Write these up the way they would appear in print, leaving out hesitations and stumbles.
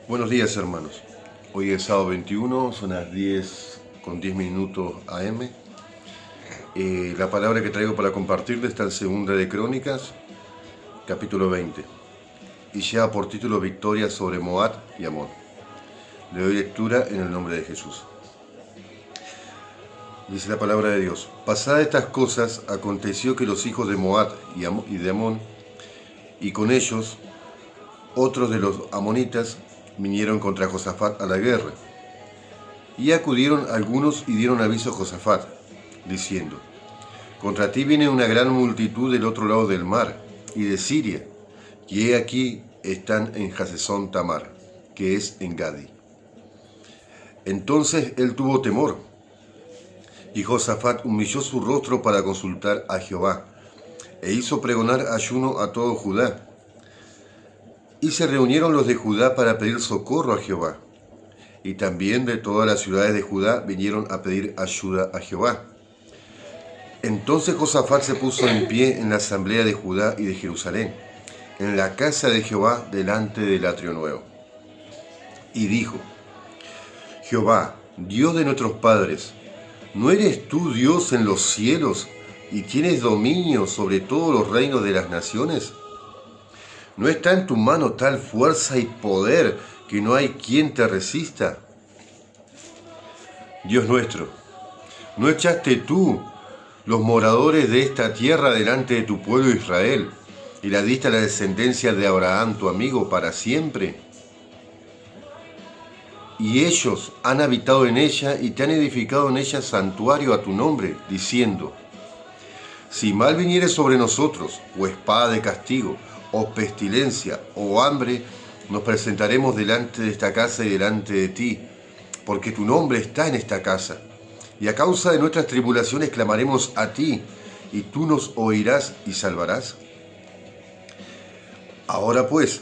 Buenos días, hermanos. Hoy es sábado 21, son las 10 con 10 minutos AM. La palabra que traigo para compartirles está en Segunda de Crónicas, capítulo 20. Y lleva por título Victoria sobre Moab y Amón. Le doy lectura en el nombre de Jesús. Dice la palabra de Dios. Pasadas estas cosas, aconteció que los hijos de Moab y de Amón, y con ellos otros de los amonitas, vinieron contra Josafat a la guerra. Y acudieron algunos y dieron aviso a Josafat, diciendo: contra ti viene una gran multitud del otro lado del mar, y de Siria, y he aquí están en Hasezón Tamar, que es en Gadi. Entonces él tuvo temor, y Josafat humilló su rostro para consultar a Jehová, e hizo pregonar ayuno a todo Judá. Y se reunieron los de Judá para pedir socorro a Jehová. Y también de todas las ciudades de Judá vinieron a pedir ayuda a Jehová. Entonces Josafat se puso en pie en la asamblea de Judá y de Jerusalén, en la casa de Jehová delante del atrio nuevo. Y dijo: Jehová, Dios de nuestros padres, ¿no eres tú Dios en los cielos y tienes dominio sobre todos los reinos de las naciones? ¿No está en tu mano tal fuerza y poder que no hay quien te resista? Dios nuestro, ¿no echaste tú los moradores de esta tierra delante de tu pueblo Israel y la diste a la descendencia de Abraham, tu amigo, para siempre? Y ellos han habitado en ella y te han edificado en ella santuario a tu nombre, diciendo: si mal viniere sobre nosotros, o espada de castigo, o pestilencia, o hambre, nos presentaremos delante de esta casa y delante de ti, porque tu nombre está en esta casa. Y a causa de nuestras tribulaciones clamaremos a ti, y tú nos oirás y salvarás. Ahora pues,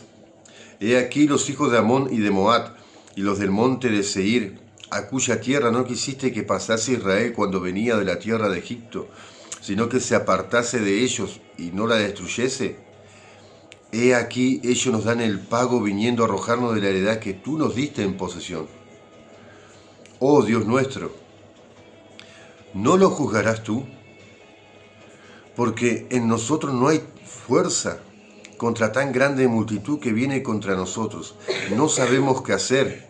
he aquí los hijos de Amón y de Moab, y los del monte de Seir, a cuya tierra no quisiste que pasase Israel cuando venía de la tierra de Egipto, sino que se apartase de ellos y no la destruyese. He aquí ellos nos dan el pago viniendo a arrojarnos de la heredad que tú nos diste en posesión. Oh Dios nuestro, ¿no lo juzgarás tú? Porque en nosotros no hay fuerza contra tan grande multitud que viene contra nosotros. No sabemos qué hacer,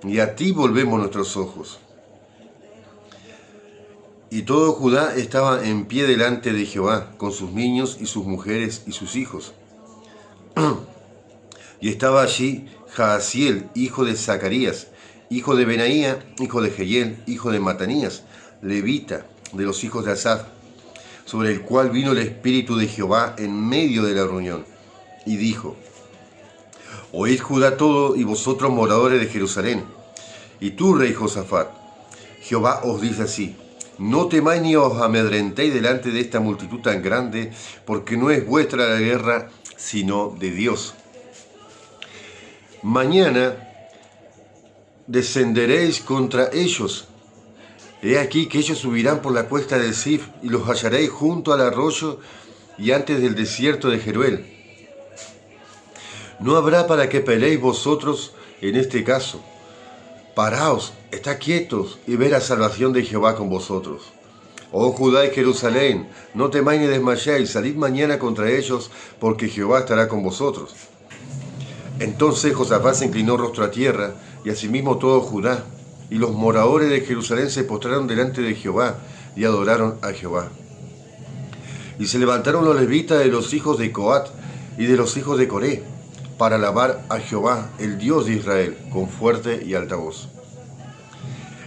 y a ti volvemos nuestros ojos. Y todo Judá estaba en pie delante de Jehová, con sus niños y sus mujeres y sus hijos. Y estaba allí Jaasiel, hijo de Zacarías, hijo de Benaía, hijo de Jehiel, hijo de Matanías, levita, de los hijos de Asaf, sobre el cual vino el Espíritu de Jehová en medio de la reunión, y dijo: oíd Judá todo, y vosotros moradores de Jerusalén, y tú, rey Josafat, Jehová os dice así: no temáis ni os amedrentéis delante de esta multitud tan grande, porque no es vuestra la guerra, sino de Dios. Mañana descenderéis contra ellos. He aquí que ellos subirán por la cuesta de Sif, y los hallaréis junto al arroyo y antes del desierto de Jeruel. No habrá para que peleéis vosotros en este caso. Paraos, estad quietos y ved la salvación de Jehová con vosotros. Oh Judá y Jerusalén, no temáis ni desmayéis, salid mañana contra ellos, porque Jehová estará con vosotros. Entonces Josafat se inclinó rostro a tierra, y asimismo todo Judá, y los moradores de Jerusalén se postraron delante de Jehová, y adoraron a Jehová. Y se levantaron los levitas de los hijos de Coat y de los hijos de Coré, para alabar a Jehová, el Dios de Israel, con fuerte y alta voz.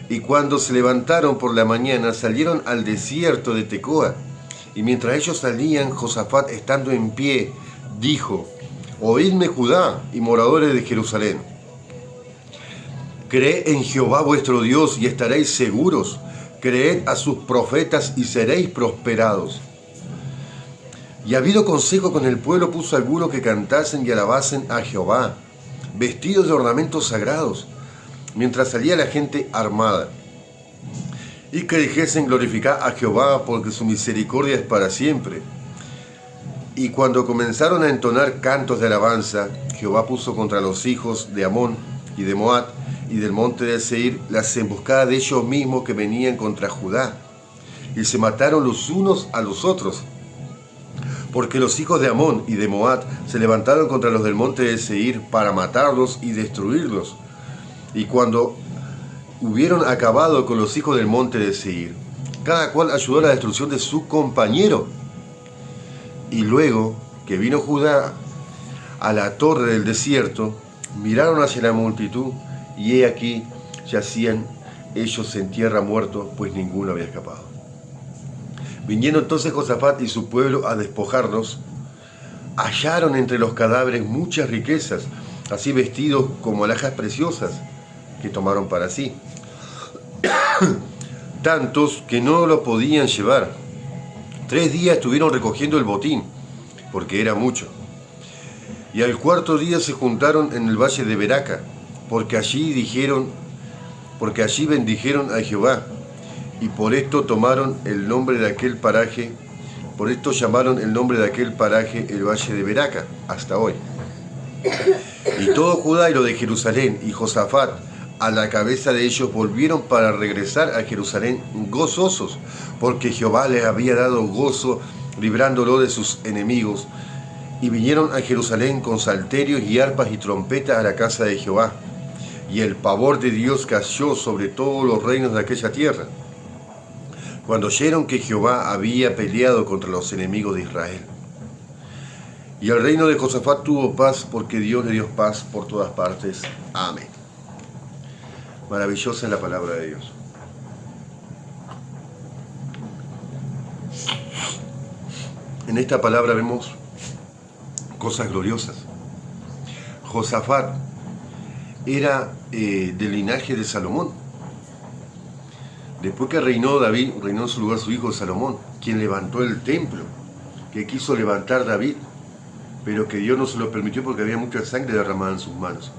Y cuando se levantaron por la mañana, salieron al desierto de Tecoa, y mientras ellos salían, Josafat, estando en pie, dijo: oídme Judá y moradores de Jerusalén. Creed en Jehová vuestro Dios y estaréis seguros. Creed a sus profetas y seréis prosperados. Y habido consejo con el pueblo, puso algunos que cantasen y alabasen a Jehová, vestidos de ornamentos sagrados, mientras salía la gente armada. Y que dijesen: glorificad a Jehová, porque su misericordia es para siempre. Y cuando comenzaron a entonar cantos de alabanza, Jehová puso contra los hijos de Amón y de Moab y del monte de Seir las emboscadas de ellos mismos que venían contra Judá, y se mataron los unos a los otros, porque los hijos de Amón y de Moab se levantaron contra los del monte de Seir para matarlos y destruirlos. Y cuando hubieron acabado con los hijos del monte de Seir, cada cual ayudó a la destrucción de su compañero. Y luego que vino Judá a la torre del desierto, miraron hacia la multitud, y he aquí yacían ellos en tierra muertos, pues ninguno había escapado. Viniendo entonces Josafat y su pueblo a despojarlos, hallaron entre los cadáveres muchas riquezas, así vestidos como alhajas preciosas, que tomaron para sí. Tantos que no lo podían llevar. 3 días estuvieron recogiendo el botín, porque era mucho. Y al 4.º día se juntaron en el valle de Beraca, porque allí bendijeron a Jehová, y por esto tomaron el nombre de aquel paraje, por esto llamaron el nombre de aquel paraje el valle de Beraca, hasta hoy. Y todo Judá y lo de Jerusalén y Josafat a la cabeza de ellos volvieron para regresar a Jerusalén gozosos, porque Jehová les había dado gozo librándolo de sus enemigos. Y vinieron a Jerusalén con salterios y arpas y trompetas a la casa de Jehová. Y el pavor de Dios cayó sobre todos los reinos de aquella tierra, cuando oyeron que Jehová había peleado contra los enemigos de Israel. Y el reino de Josafat tuvo paz, porque Dios le dio paz por todas partes. Amén. Maravillosa es la palabra de Dios. En esta palabra vemos cosas gloriosas. Josafat era del linaje de Salomón. Después que reinó David, reinó en su lugar su hijo Salomón, quien levantó el templo, que quiso levantar David, pero que Dios no se lo permitió porque había mucha sangre derramada en sus manos.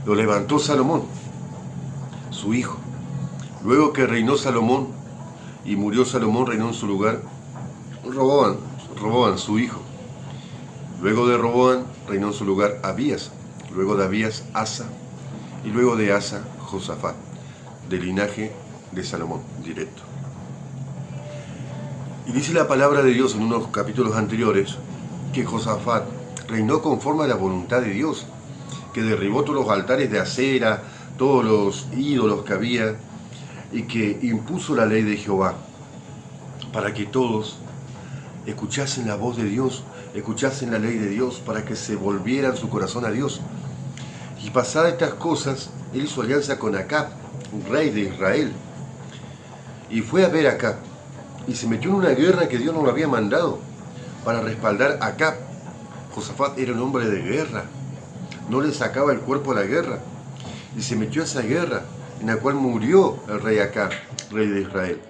Lo levantó Salomón, su hijo. Luego que reinó Salomón y murió Salomón, reinó en su lugar Roboam, su hijo. Luego de Roboam reinó en su lugar Abías. Luego de Abías, Asa. Y luego de Asa, Josafat, del linaje de Salomón, directo. Y dice la palabra de Dios en unos capítulos anteriores que Josafat reinó conforme a la voluntad de Dios, que derribó todos los altares de acera, todos los ídolos que había, y que impuso la ley de Jehová para que todos escuchasen la voz de Dios, escuchasen la ley de Dios, para que se volvieran su corazón a Dios. Y pasadas estas cosas, él hizo alianza con Acab, un rey de Israel, y fue a ver a Acab, y se metió en una guerra que Dios no lo había mandado, para respaldar a Acab. Josafat era un hombre de guerra, no le sacaba el cuerpo a la guerra, y se metió a esa guerra, en la cual murió el rey Acab, rey de Israel.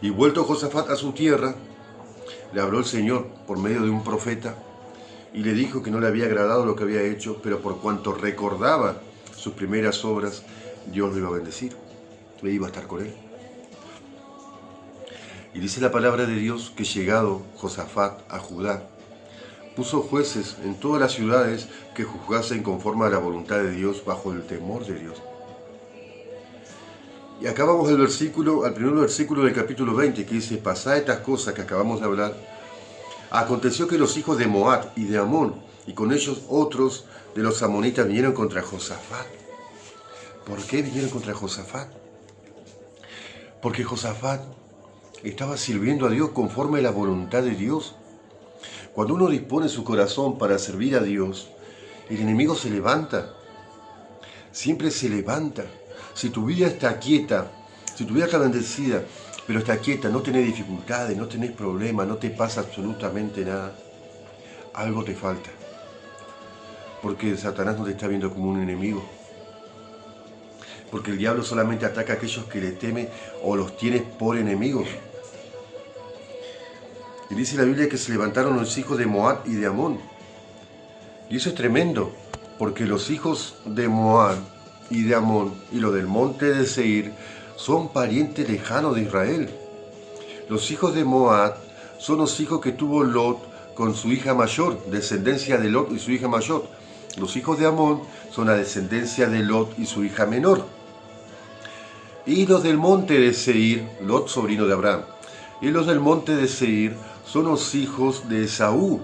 Y vuelto Josafat a su tierra, le habló el Señor por medio de un profeta, y le dijo que no le había agradado lo que había hecho, pero por cuanto recordaba sus primeras obras, Dios lo iba a bendecir, le iba a estar con él. Y dice la palabra de Dios que llegado Josafat a Judá, puso jueces en todas las ciudades que juzgasen conforme a la voluntad de Dios, bajo el temor de Dios. Y acabamos el versículo, al primer versículo del capítulo 20, que dice: pasadas estas cosas que acabamos de hablar, aconteció que los hijos de Moab y de Amón, y con ellos otros de los amonitas, vinieron contra Josafat. ¿Por qué vinieron contra Josafat? Porque Josafat estaba sirviendo a Dios conforme a la voluntad de Dios. Cuando uno dispone su corazón para servir a Dios, el enemigo se levanta, siempre se levanta. Si tu vida está quieta, si tu vida está bendecida, pero está quieta, no tenés dificultades, no tenés problemas, no te pasa absolutamente nada, algo te falta. Porque Satanás no te está viendo como un enemigo. Porque el diablo solamente ataca a aquellos que le temen o los tienes por enemigos. Y dice la Biblia que se levantaron los hijos de Moab y de Amón. Y eso es tremendo, porque los hijos de Moab y de Amón y los del monte de Seir son parientes lejanos de Israel. Los hijos de Moab son los hijos que tuvo Lot con su hija mayor, descendencia de Lot y su hija mayor. Los hijos de Amón son la descendencia de Lot y su hija menor. Y los del monte de Seir, Lot, sobrino de Abraham. Y los del monte de Seir son los hijos de Esaú,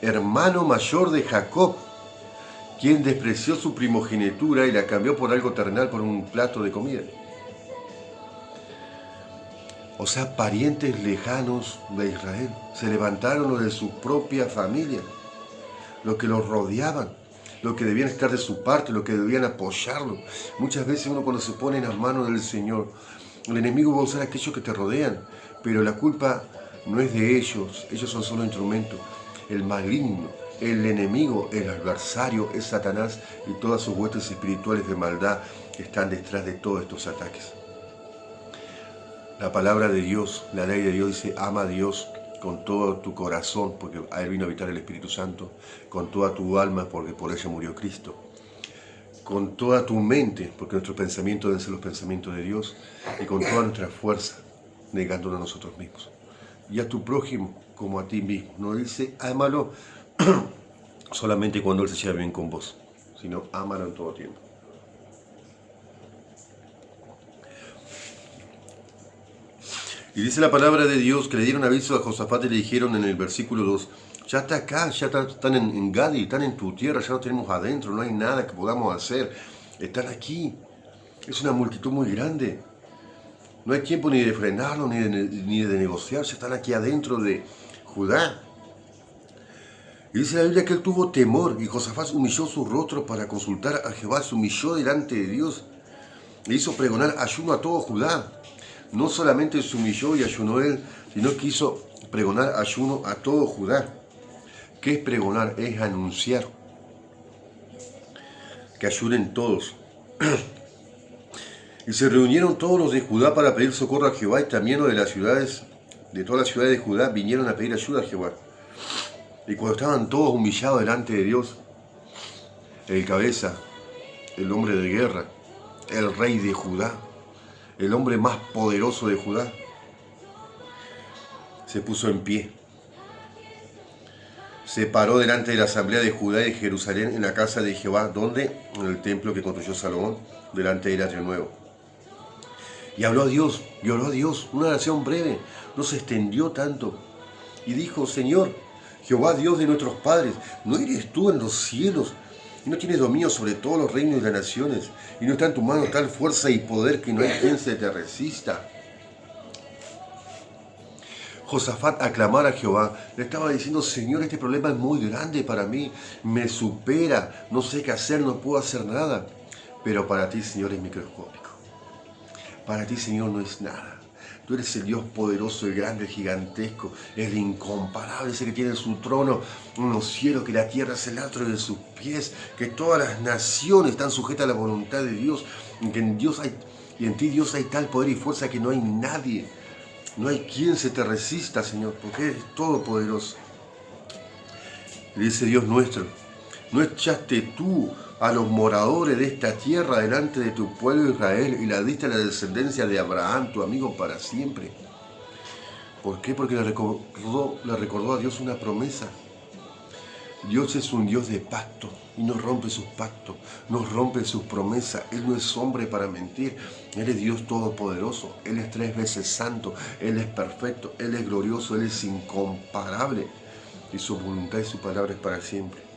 hermano mayor de Jacob, quien despreció su primogenitura y la cambió por algo terrenal, por un plato de comida. O sea, parientes lejanos de Israel se levantaron los de su propia familia, los que los rodeaban, los que debían estar de su parte, los que debían apoyarlo. Muchas veces uno, cuando se pone en las manos del Señor, el enemigo va a usar a aquellos que te rodean, pero la culpa no es de ellos son solo instrumentos. El maligno, el enemigo, el adversario es Satanás y todas sus huestes espirituales de maldad están detrás de todos estos ataques. La palabra de Dios, la ley de Dios dice: ama a Dios con todo tu corazón, porque a Él vino a habitar el Espíritu Santo, con toda tu alma, porque por ella murió Cristo, con toda tu mente, porque nuestros pensamientos deben ser los pensamientos de Dios, y con toda nuestra fuerza, negándonos a nosotros mismos. Y a tu prójimo como a ti mismo. No dice ámalo solamente cuando Él se lleva bien con vos, sino ámalo en todo tiempo. Y dice la palabra de Dios que le dieron aviso a Josafat y le dijeron en el versículo 2, ya está acá, ya están en Gadi, están en tu tierra, ya lo tenemos adentro, no hay nada que podamos hacer, están aquí. Es una multitud muy grande. No hay tiempo ni de frenarlo, ni de negociar, ya están aquí adentro de Judá. Y dice la Biblia que él tuvo temor y Josafat humilló su rostro para consultar a Jehová, se humilló delante de Dios e hizo pregonar ayuno a todo Judá. No solamente se humilló y ayunó él, sino que hizo pregonar ayuno a todo Judá. ¿Qué es pregonar? Es anunciar. Que ayunen todos. Y se reunieron todos los de Judá para pedir socorro a Jehová, y también los de las ciudades, de todas las ciudades de Judá, vinieron a pedir ayuda a Jehová. Y cuando estaban todos humillados delante de Dios, el cabeza, el hombre de guerra, el rey de Judá, el hombre más poderoso de Judá, se puso en pie. Se paró delante de la asamblea de Judá y de Jerusalén en la casa de Jehová, donde, en el templo que construyó Salomón, delante del atrio nuevo. Y habló a Dios, una oración breve, no se extendió tanto. Y dijo: Señor, Jehová Dios de nuestros padres, ¿no eres tú en los cielos? Y no tienes dominio sobre todos los reinos y las naciones, y no está en tu mano tal fuerza y poder que no hay quien se te resista. Josafat aclamar a Jehová, le estaba diciendo: Señor, este problema es muy grande para mí, me supera, no sé qué hacer, no puedo hacer nada. Pero para ti, Señor, es microscópico. Para ti, Señor, no es nada. Tú eres el Dios poderoso, el grande, el gigantesco, el incomparable, ese que tiene en su trono unos cielos, que la tierra es el atrio de sus pies, que todas las naciones están sujetas a la voluntad de Dios, que en ti, Dios, hay tal poder y fuerza que no hay nadie, no hay quien se te resista, Señor, porque eres todopoderoso. Le dice Dios nuestro: ¿no echaste tú a los moradores de esta tierra delante de tu pueblo Israel y la diste a la descendencia de Abraham, tu amigo, para siempre? ¿Por qué? Porque le recordó a Dios una promesa. Dios es un Dios de pacto y no rompe sus pactos, no rompe sus promesas. Él no es hombre para mentir. Él es Dios todopoderoso. Él es 3 veces santo. Él es perfecto. Él es glorioso. Él es incomparable. Y su voluntad y su palabra es para siempre.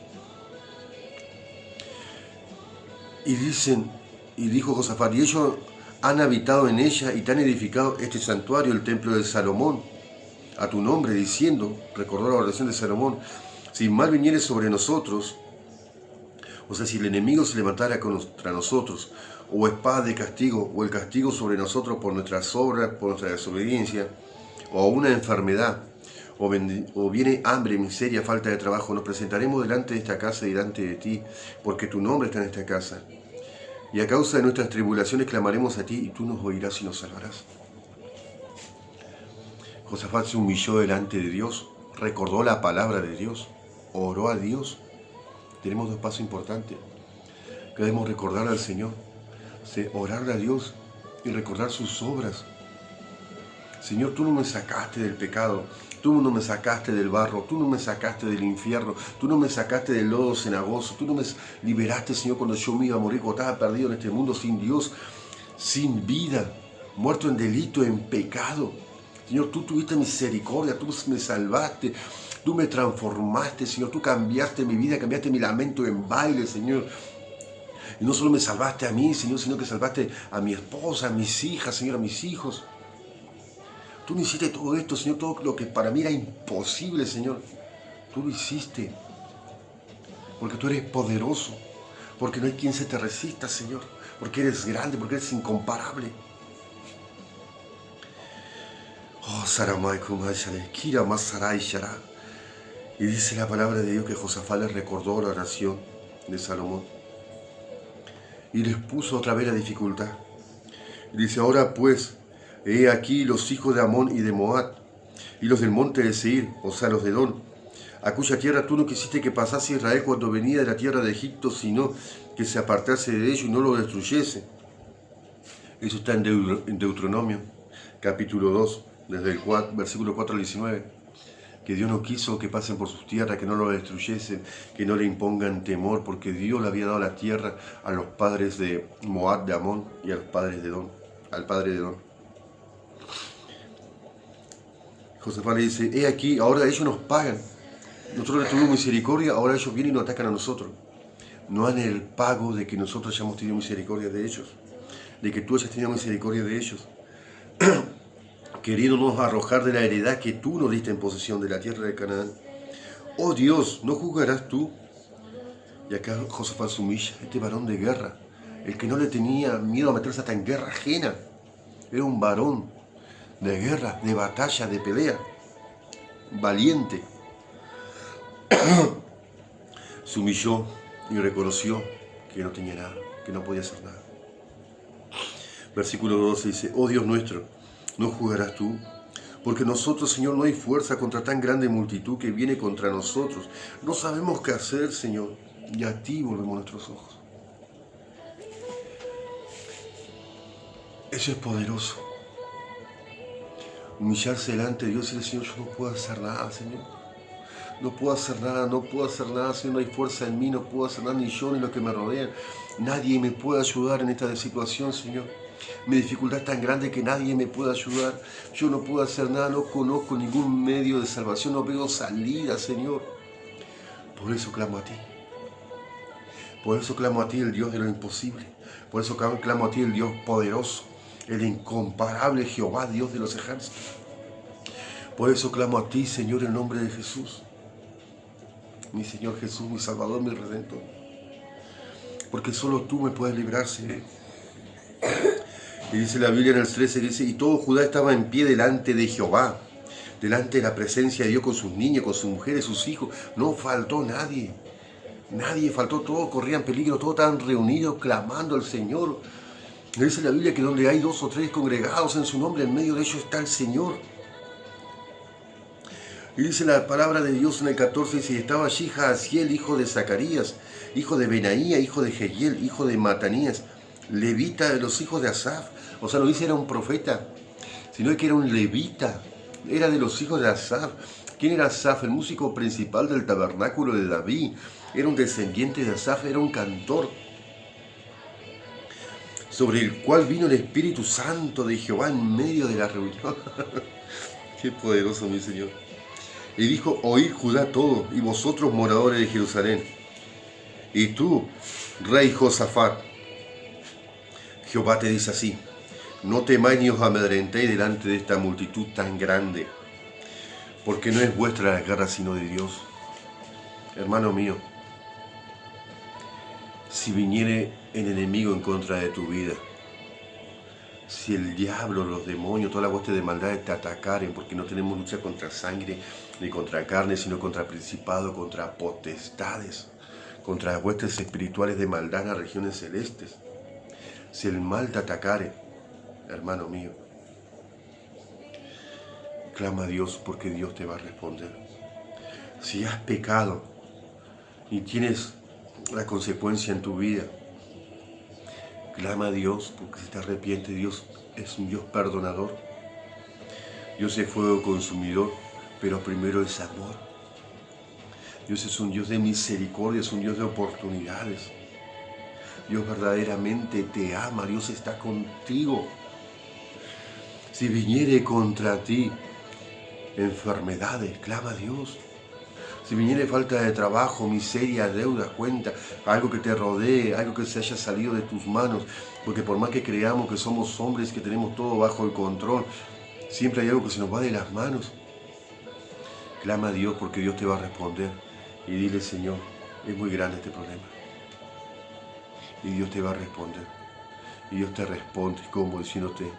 Y dijo Josafat: y ellos han habitado en ella y te han edificado este santuario, el templo de Salomón, a tu nombre, diciendo, recordó la oración de Salomón: si mal viniere sobre nosotros, o sea, si el enemigo se levantara contra nosotros, o espada de castigo, o el castigo sobre nosotros por nuestras obras, por nuestra desobediencia, o una enfermedad, o viene hambre, miseria, falta de trabajo, nos presentaremos delante de esta casa y delante de ti, porque tu nombre está en esta casa. Y a causa de nuestras tribulaciones clamaremos a ti, y tú nos oirás y nos salvarás. Josafat se humilló delante de Dios, recordó la palabra de Dios, oró a Dios. Tenemos 2 pasos importantes que debemos recordar al Señor: orarle a Dios y recordar sus obras. Señor, tú no me sacaste del pecado, tú no me sacaste del barro, tú no me sacaste del infierno, tú no me sacaste del lodo cenagoso, tú no me liberaste, Señor, cuando yo me iba a morir, cuando estaba perdido en este mundo sin Dios, sin vida, muerto en delito, en pecado. Señor, tú tuviste misericordia, tú me salvaste, tú me transformaste, Señor, tú cambiaste mi vida, cambiaste mi lamento en baile, Señor. Y no solo me salvaste a mí, Señor, sino que salvaste a mi esposa, a mis hijas, Señor, a mis hijos. Tú me hiciste todo esto, Señor, todo lo que para mí era imposible, Señor. Tú lo hiciste. Porque tú eres poderoso. Porque no hay quien se te resista, Señor. Porque eres grande, porque eres incomparable. Oh, Saramai Kumashale, Kira Masarai Shara. Y dice la palabra de Dios que Josafat les recordó la oración de Salomón. Y les puso otra vez la dificultad. Y dice, ahora pues, he aquí los hijos de Amón y de Moab, y los del monte de Seir, o sea, los de Edom, a cuya tierra tú no quisiste que pasase Israel cuando venía de la tierra de Egipto, sino que se apartase de ellos y no lo destruyese. Eso está en Deuteronomio, capítulo 2, desde el versículo 4 al 19. Que Dios no quiso que pasen por sus tierras, que no lo destruyesen, que no le impongan temor, porque Dios le había dado la tierra a los padres de Moab, de Amón, y a los padres de Edom, al padre de Edom. Josafat le dice, he aquí, ahora ellos nos pagan. Nosotros les tuvimos misericordia, ahora ellos vienen y nos atacan a nosotros. No han el pago de que nosotros hayamos tenido misericordia de ellos, de que tú hayas tenido misericordia de ellos, queriéndonos arrojar de la heredad que tú nos diste en posesión de la tierra de Canaán. Oh Dios, ¿no juzgarás tú? Y acá Josafat se humilla, este varón de guerra, el que no le tenía miedo a meterse hasta en guerra ajena, era un varón de guerra, de batalla, de pelea, valiente. Se humilló y reconoció que no tenía nada, que no podía hacer nada. Versículo 12 dice, oh Dios nuestro, ¿no juzgarás tú? Porque nosotros, Señor, no hay fuerza contra tan grande multitud que viene contra nosotros. No sabemos qué hacer, Señor, y a ti volvemos nuestros ojos. Eso es poderoso. Humillarse delante de Dios y decir, Señor, yo no puedo hacer nada, Señor. No puedo hacer nada, no puedo hacer nada, Señor, no hay fuerza en mí, no puedo hacer nada, ni yo ni los que me rodean. Nadie me puede ayudar en esta situación, Señor. Mi dificultad es tan grande que nadie me puede ayudar. Yo no puedo hacer nada, no conozco ningún medio de salvación, no veo salida, Señor. Por eso clamo a ti. Por eso clamo a ti, el Dios de lo imposible. Por eso clamo a ti, el Dios poderoso, el incomparable Jehová, Dios de los ejércitos. Por eso clamo a ti, Señor, en nombre de Jesús. Mi Señor Jesús, mi Salvador, mi Redentor. Porque solo tú me puedes librar, Señor. Y dice la Biblia en el 13, dice, y todo Judá estaba en pie delante de Jehová, delante de la presencia de Dios con sus niños, con sus mujeres, sus hijos. No faltó nadie. Nadie faltó, todos corrían peligro, todos estaban reunidos clamando al Señor. Dice la Biblia que donde hay 2 o 3 congregados en su nombre, en medio de ellos está el Señor. Y dice la palabra de Dios en el 14, dice, estaba allí Jaasiel, hijo de Zacarías, hijo de Benaía, hijo de Jehiel, hijo de Matanías, levita de los hijos de Asaf. O sea, no dice era un profeta, sino que era un levita, era de los hijos de Asaf. ¿Quién era Asaf? El músico principal del tabernáculo de David. Era un descendiente de Asaf, era un cantor, sobre el cual vino el Espíritu Santo de Jehová en medio de la reunión. Qué poderoso, mi Señor. Y dijo, oíd Judá todo, y vosotros moradores de Jerusalén. Y tú, rey Josafat, Jehová te dice así, no temáis ni os amedrentéis delante de esta multitud tan grande, porque no es vuestra la guerra sino de Dios. Hermano mío, si viniere el enemigo en contra de tu vida, si el diablo, los demonios, toda la hueste de maldad te atacaren, porque no tenemos lucha contra sangre ni contra carne, sino contra principados, contra potestades, contra huestes espirituales de maldad en las regiones celestes. Si el mal te atacare, hermano mío, clama a Dios porque Dios te va a responder. Si has pecado y tienes la consecuencia en tu vida, clama a Dios porque si te arrepientes, Dios es un Dios perdonador. Dios es fuego consumidor, pero primero es amor. Dios es un Dios de misericordia, es un Dios de oportunidades. Dios verdaderamente te ama, Dios está contigo. Si viniere contra ti enfermedades, clama a Dios. Si viniere falta de trabajo, miseria, deuda, cuenta, algo que te rodee, algo que se haya salido de tus manos, porque por más que creamos que somos hombres, que tenemos todo bajo el control, siempre hay algo que se nos va de las manos. Clama a Dios porque Dios te va a responder y dile, Señor, es muy grande este problema. Y Dios te va a responder. Y Dios te responde como diciéndote,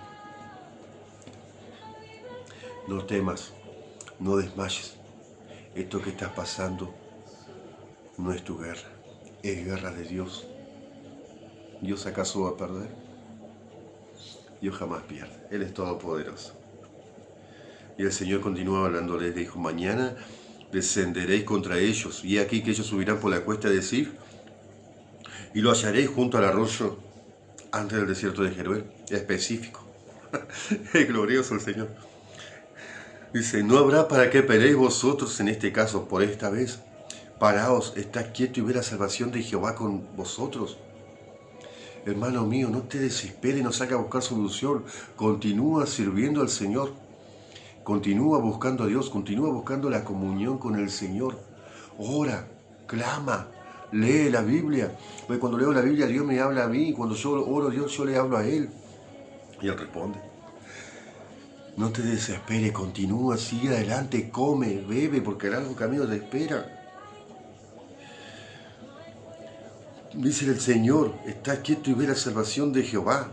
no temas, no desmayes. Esto que está pasando no es tu guerra, es guerra de Dios. ¿Dios acaso va a perder? Dios jamás pierde, Él es todopoderoso. Y el Señor continuó hablándoles, dijo, mañana descenderéis contra ellos, y aquí que ellos subirán por la cuesta de Sif, y lo hallaréis junto al arroyo antes del desierto de Jeruel. Específico. Es glorioso el Señor. Dice, no habrá para qué peleéis vosotros en este caso, por esta vez. Paraos, estad quieto y ve la salvación de Jehová con vosotros. Hermano mío, no te desesperes, no salga a buscar solución. Continúa sirviendo al Señor. Continúa buscando a Dios, continúa buscando la comunión con el Señor. Ora, clama, lee la Biblia. Porque cuando leo la Biblia, Dios me habla a mí. Cuando yo oro a Dios, yo le hablo a Él. Y Él responde. No te desesperes, continúa, sigue adelante, come, bebe, porque el largo camino te espera. Dice el Señor, está quieto y ve la salvación de Jehová.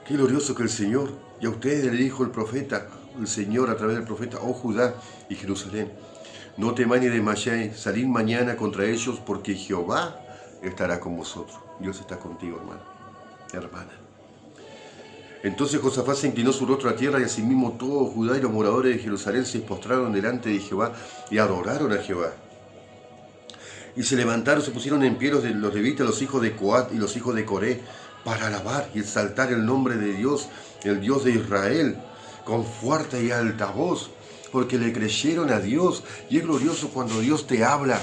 Qué glorioso que el Señor, y a ustedes le dijo el profeta, el Señor a través del profeta, oh Judá y Jerusalén, no temáis ni desmayéis, salid mañana contra ellos, porque Jehová estará con vosotros. Dios está contigo, hermano, hermana. Entonces Josafat se inclinó su rostro a tierra y asimismo todo Judá y los moradores de Jerusalén se postraron delante de Jehová y adoraron a Jehová. Y se levantaron, se pusieron en pie los levitas, los hijos de Coat y los hijos de Coré, para alabar y exaltar el nombre de Dios, el Dios de Israel, con fuerte y alta voz, porque le creyeron a Dios. Y es glorioso cuando Dios te habla.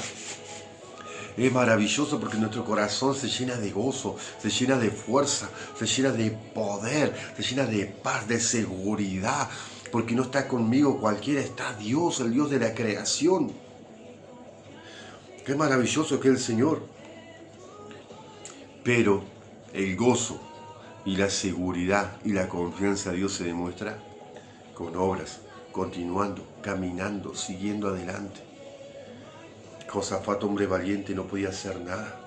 Es maravilloso porque nuestro corazón se llena de gozo, se llena de fuerza, se llena de poder, se llena de paz, de seguridad. Porque no está conmigo cualquiera, está Dios, el Dios de la creación. Qué maravilloso que es el Señor. Pero el gozo y la seguridad y la confianza a Dios se demuestra con obras, continuando, caminando, siguiendo adelante. Josafat, hombre valiente, no podía hacer nada.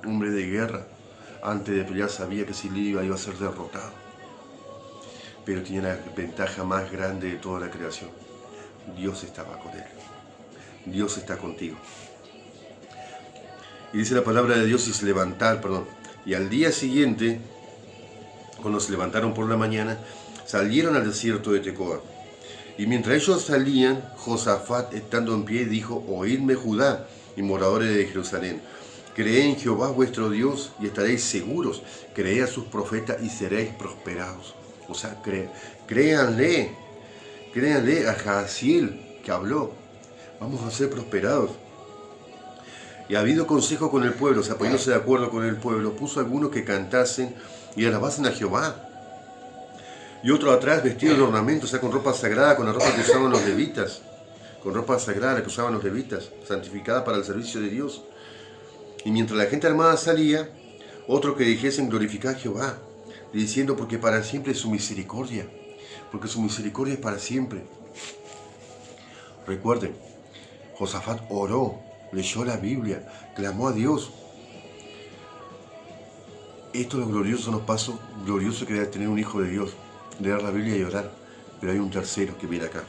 Hombre de guerra, antes de pelear sabía que si iba a ser derrotado. Pero tenía la ventaja más grande de toda la creación. Dios estaba con él. Dios está contigo. Y dice la palabra de Dios, y al día siguiente, cuando se levantaron por la mañana, salieron al desierto de Tecoa. Y mientras ellos salían, Josafat, estando en pie, dijo, oídme Judá y moradores de Jerusalén, creed en Jehová vuestro Dios y estaréis seguros, creed a sus profetas y seréis prosperados. O sea, créanle a Jaasiel que habló, vamos a ser prosperados. Y ha habido consejo con el pueblo, o sea, poniéndose de acuerdo con el pueblo, puso a algunos que cantasen y alabasen a Jehová. Y otro atrás vestido de ornamentos, o sea, con ropa sagrada, con la ropa que usaban los levitas. Con ropa sagrada que usaban los levitas, santificada para el servicio de Dios. Y mientras la gente armada salía, otro que dijesen glorificar a Jehová, diciendo porque para siempre es su misericordia, porque su misericordia es para siempre. Recuerden, Josafat oró, leyó la Biblia, clamó a Dios. Esto es lo glorioso, nos pasó, glorioso que debe tener un hijo de Dios, leer la Biblia y orar. Pero hay un tercero que viene acá.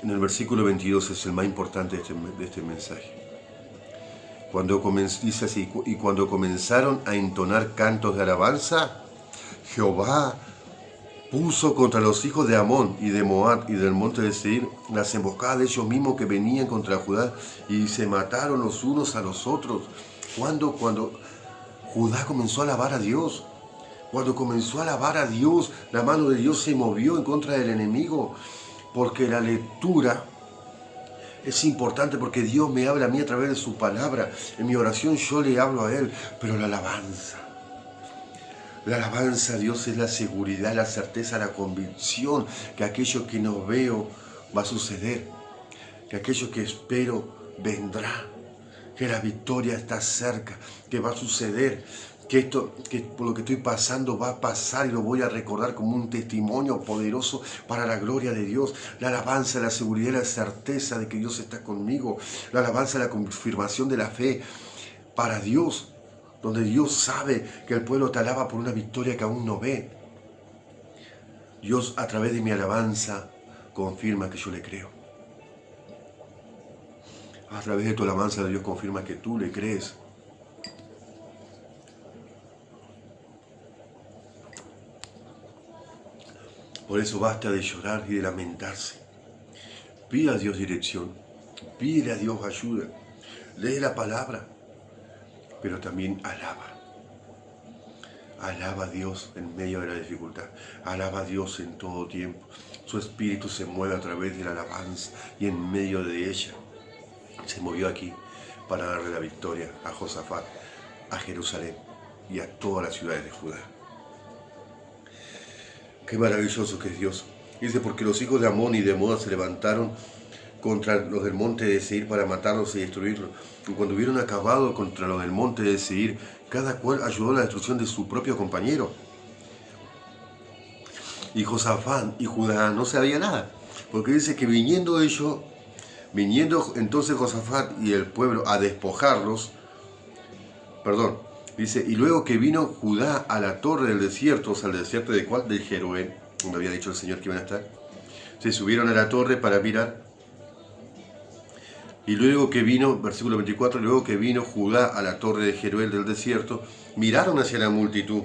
En el versículo 22 es el más importante de este mensaje. Dice así, y cuando comenzaron a entonar cantos de alabanza, Jehová puso contra los hijos de Amón y de Moab y del monte de Seir las emboscadas de ellos mismos que venían contra Judá y se mataron los unos a los otros. Cuando Judá comenzó a alabar a Dios, Cuando comenzó a alabar a Dios, la mano de Dios se movió en contra del enemigo, porque la lectura es importante, porque Dios me habla a mí a través de su palabra. En mi oración yo le hablo a Él, pero la alabanza a Dios es la seguridad, la certeza, la convicción que aquello que no veo va a suceder, que aquello que espero vendrá, que la victoria está cerca, que va a suceder, que esto, que por lo que estoy pasando va a pasar y lo voy a recordar como un testimonio poderoso para la gloria de Dios. La alabanza, la seguridad, la certeza de que Dios está conmigo. La alabanza, la confirmación de la fe para Dios, donde Dios sabe que el pueblo te alaba por una victoria que aún no ve. Dios, a través de mi alabanza, confirma que yo le creo. A través de tu alabanza, Dios confirma que tú le crees. Por eso basta de llorar y de lamentarse. Pide a Dios dirección, pide a Dios ayuda, lee la palabra, pero también alaba. Alaba a Dios en medio de la dificultad, alaba a Dios en todo tiempo. Su espíritu se mueve a través de la alabanza y en medio de ella se movió aquí para darle la victoria a Josafat, a Jerusalén y a todas las ciudades de Judá. Qué maravilloso que es Dios. Dice, porque los hijos de Amón y de Moab se levantaron contra los del monte de Seir para matarlos y destruirlos. Y cuando hubieron acabado contra los del monte de Seir, cada cual ayudó a la destrucción de su propio compañero. Y Josafat y Judá no sabía nada, porque dice que viniendo entonces Josafat y el pueblo a despojarlos, dice, y luego que vino Judá a la torre del desierto, o sea, al desierto de cuál, de Jeruel, donde había dicho el Señor que iban a estar, se subieron a la torre para mirar. Y luego que vino, versículo 24, luego que vino Judá a la torre de Jeruel del desierto, miraron hacia la multitud.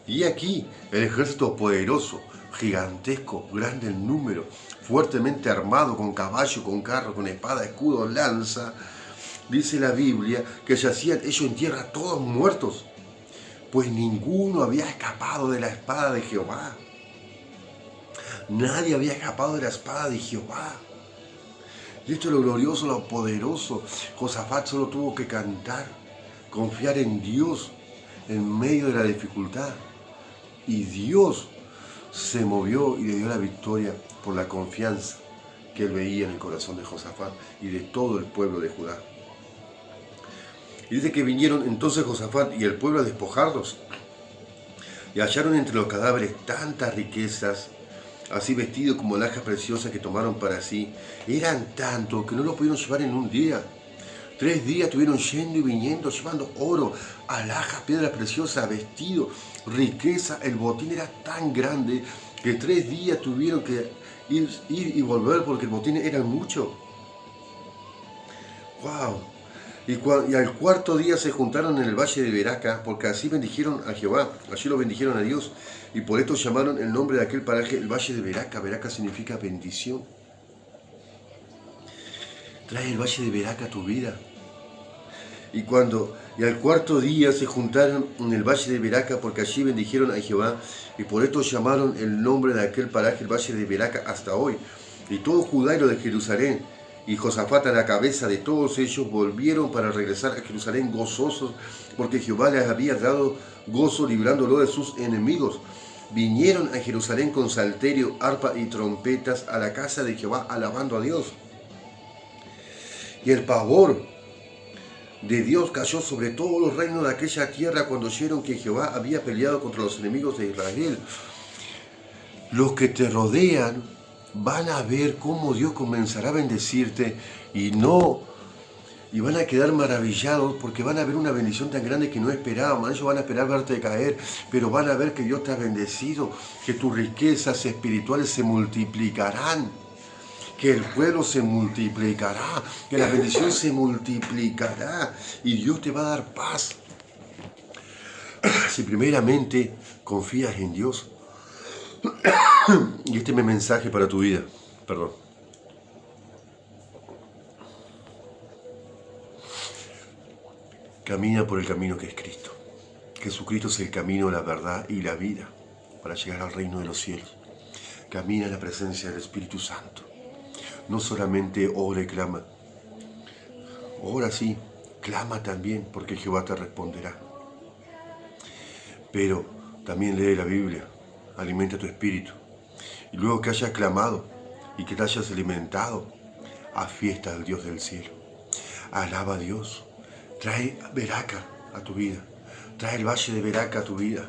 Y aquí el ejército poderoso, gigantesco, grande en número, fuertemente armado, con caballo, con carro, con espada, escudo, lanza. Dice la Biblia que yacían ellos en tierra todos muertos, pues ninguno había escapado de la espada de Jehová. Nadie había escapado de la espada de Jehová. Y esto es lo glorioso, lo poderoso. Josafat solo tuvo que cantar, confiar en Dios en medio de la dificultad. Y Dios se movió y le dio la victoria por la confianza que él veía en el corazón de Josafat y de todo el pueblo de Judá. Y dice que vinieron entonces Josafat y el pueblo a despojarlos. Y hallaron entre los cadáveres tantas riquezas, así vestidos como alhajas preciosas que tomaron para sí. Eran tantos que no lo pudieron llevar en un día. 3 días estuvieron yendo y viniendo, llevando oro, alhajas, piedras preciosas, vestidos, riqueza. El botín era tan grande que 3 días tuvieron que ir y volver porque el botín era mucho. ¡Wow! Y al cuarto día se juntaron en el valle de Beraca, porque así bendijeron a Jehová, allí lo bendijeron a Dios, y por esto llamaron el nombre de aquel paraje el valle de Beraca. Beraca significa bendición. Trae el valle de Beraca a tu vida. Y al cuarto día se juntaron en el valle de Beraca, porque allí bendijeron a Jehová, y por esto llamaron el nombre de aquel paraje el valle de Beraca hasta hoy. Y todo Judá y lo de Jerusalén, y Josafat a la cabeza de todos ellos, volvieron para regresar a Jerusalén gozosos, porque Jehová les había dado gozo librándolo de sus enemigos. Vinieron a Jerusalén con salterio, arpa y trompetas a la casa de Jehová, alabando a Dios. Y el pavor de Dios cayó sobre todos los reinos de aquella tierra cuando oyeron que Jehová había peleado contra los enemigos de Israel. Los que te rodean van a ver cómo Dios comenzará a bendecirte y van a quedar maravillados porque van a ver una bendición tan grande que no esperaban. Ellos van a esperar verte caer, pero van a ver que Dios te ha bendecido, que tus riquezas espirituales se multiplicarán, que el pueblo se multiplicará, que la bendición se multiplicará y Dios te va a dar paz. Si primeramente confías en Dios. Y este es mi mensaje para tu vida. Perdón. Camina por el camino que es Cristo. Jesucristo es el camino, la verdad y la vida para llegar al reino de los cielos. Camina en la presencia del Espíritu Santo. No solamente ora y clama. Ora sí, clama también, porque Jehová te responderá. Pero también lee la Biblia, alimenta tu espíritu. Y luego que hayas clamado y que te hayas alimentado, haz fiesta al Dios del cielo. Alaba a Dios. Trae Beraca a tu vida. Trae el valle de Beraca a tu vida.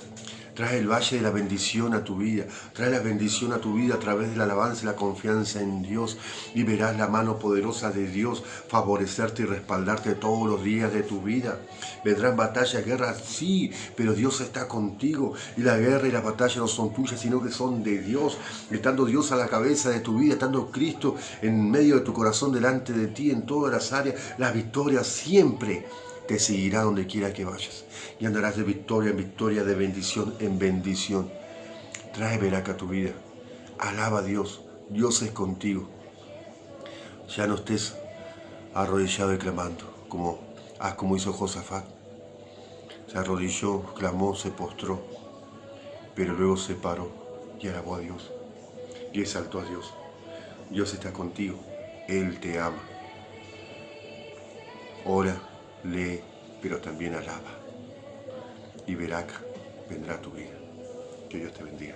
Trae el valle de la bendición a tu vida. Trae la bendición a tu vida a través de la alabanza y la confianza en Dios. Y verás la mano poderosa de Dios favorecerte y respaldarte todos los días de tu vida. Vendrán batallas, guerras, sí, pero Dios está contigo. Y la guerra y las batallas no son tuyas, sino que son de Dios. Estando Dios a la cabeza de tu vida, estando Cristo en medio de tu corazón, delante de ti, en todas las áreas, la victoria siempre te seguirá donde quiera que vayas. Y andarás de victoria en victoria, de bendición en bendición. Trae Beraca a tu vida. Alaba a Dios. Dios es contigo. Ya no estés arrodillado y clamando, como hizo Josafat. Se arrodilló, clamó, se postró, pero luego se paró y alabó a Dios. Y exaltó a Dios. Dios está contigo. Él te ama. Ora, lee, pero también alaba. Y Beraca vendrá a tu vida. Que Dios te bendiga.